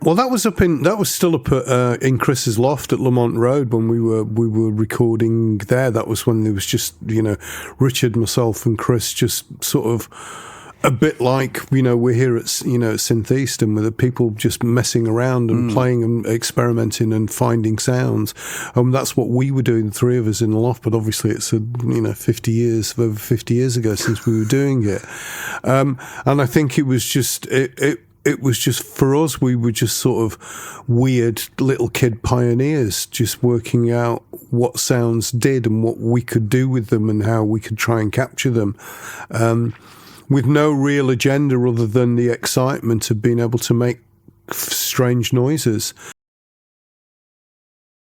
Well, that was still up in Chris's loft at Lamont Road when we were recording there. That was when there was just, Richard, myself, and Chris just sort of a bit like, we're here at, Syntheaston with the people just messing around and playing and experimenting and finding sounds. That's what we were doing, the three of us in the loft, but obviously it's, over 50 years ago since we were doing it. And I think it was just, it was just, for us, we were just sort of weird little kid pioneers, just working out what sounds did and what we could do with them and how we could try and capture them. With no real agenda other than the excitement of being able to make strange noises.